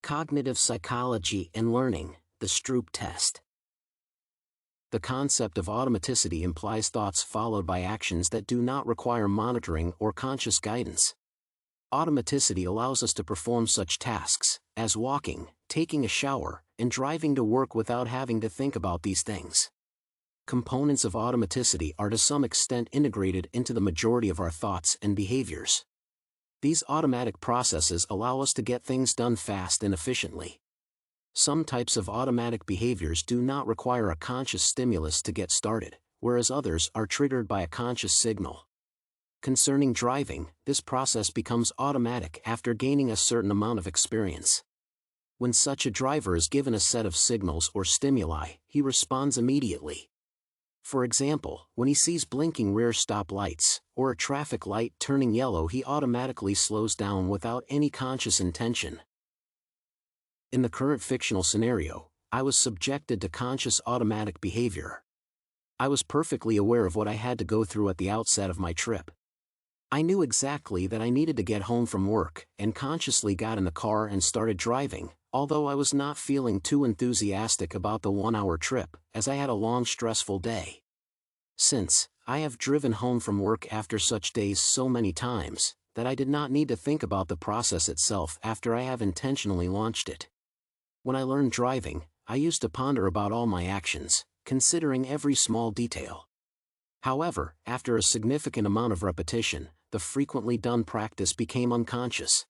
Cognitive Psychology and Learning, the Stroop test. The concept of automaticity implies thoughts followed by actions that do not require monitoring or conscious guidance. Automaticity allows us to perform such tasks as walking, taking a shower, and driving to work without having to think about these things. Components of automaticity are to some extent integrated into the majority of our thoughts and behaviors. These automatic processes allow us to get things done fast and efficiently. Some types of automatic behaviors do not require a conscious stimulus to get started, whereas others are triggered by a conscious signal. Concerning driving, this process becomes automatic after gaining a certain amount of experience. When such a driver is given a set of signals or stimuli, he responds immediately. For example, when he sees blinking rear stop lights, or a traffic light turning yellow, he automatically slows down without any conscious intention. In the current fictional scenario, I was subjected to conscious automatic behavior. I was perfectly aware of what I had to go through at the outset of my trip. I knew exactly that I needed to get home from work, and consciously got in the car and started driving, although I was not feeling too enthusiastic about the 1-hour trip, as I had a long stressful day. Since I have driven home from work after such days so many times, that I did not need to think about the process itself after I have intentionally launched it. When I learned driving, I used to ponder about all my actions, considering every small detail. However, after a significant amount of repetition, the frequently done practice became unconscious.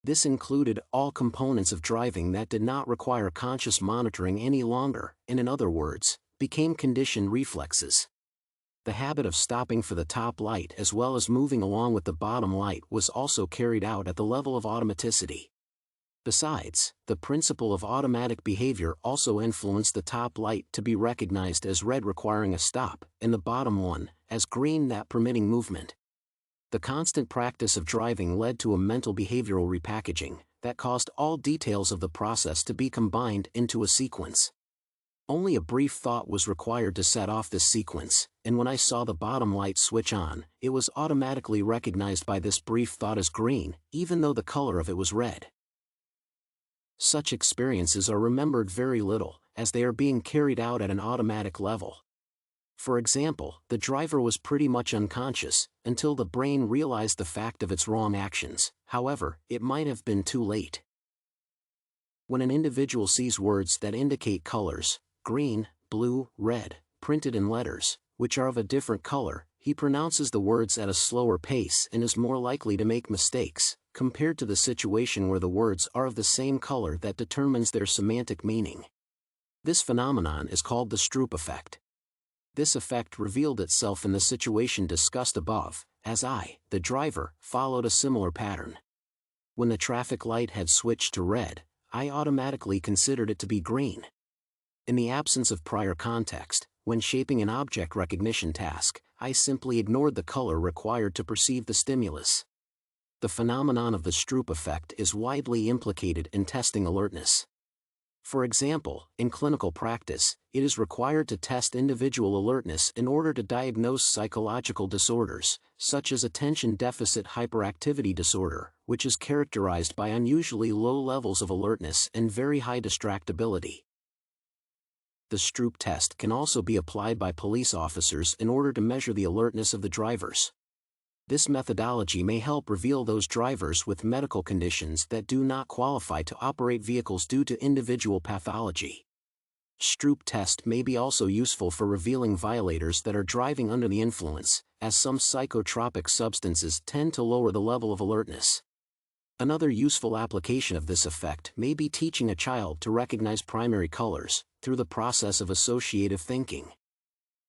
This included all components of driving that did not require conscious monitoring any longer, and in other words, became conditioned reflexes. The habit of stopping for the top light as well as moving along with the bottom light was also carried out at the level of automaticity. Besides, the principle of automatic behavior also influenced the top light to be recognized as red requiring a stop, and the bottom one as green that permitting movement. The constant practice of driving led to a mental behavioral repackaging that caused all details of the process to be combined into a sequence. Only a brief thought was required to set off this sequence, and when I saw the bottom light switch on, it was automatically recognized by this brief thought as green, even though the color of it was red. Such experiences are remembered very little, as they are being carried out at an automatic level. For example, the driver was pretty much unconscious, until the brain realized the fact of its wrong actions. However, it might have been too late. When an individual sees words that indicate colors, green, blue, red, printed in letters, which are of a different color, he pronounces the words at a slower pace and is more likely to make mistakes, compared to the situation where the words are of the same color that determines their semantic meaning. This phenomenon is called the Stroop effect. This effect revealed itself in the situation discussed above, as I, the driver, followed a similar pattern. When the traffic light had switched to red, I automatically considered it to be green. In the absence of prior context, when shaping an object recognition task, I simply ignored the color required to perceive the stimulus. The phenomenon of the Stroop effect is widely implicated in testing alertness. For example, in clinical practice, it is required to test individual alertness in order to diagnose psychological disorders, such as attention deficit hyperactivity disorder, which is characterized by unusually low levels of alertness and very high distractibility. The Stroop test can also be applied by police officers in order to measure the alertness of the drivers. This methodology may help reveal those drivers with medical conditions that do not qualify to operate vehicles due to individual pathology. Stroop test may be also useful for revealing violators that are driving under the influence, as some psychotropic substances tend to lower the level of alertness. Another useful application of this effect may be teaching a child to recognize primary colors, through the process of associative thinking.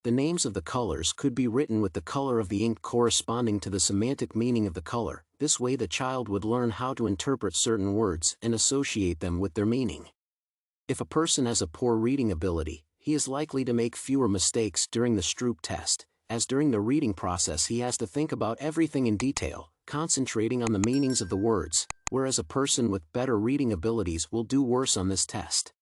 The names of the colors could be written with the color of the ink corresponding to the semantic meaning of the color. This way the child would learn how to interpret certain words and associate them with their meaning. If a person has a poor reading ability, he is likely to make fewer mistakes during the Stroop test, as during the reading process he has to think about everything in detail, concentrating on the meanings of the words, whereas a person with better reading abilities will do worse on this test.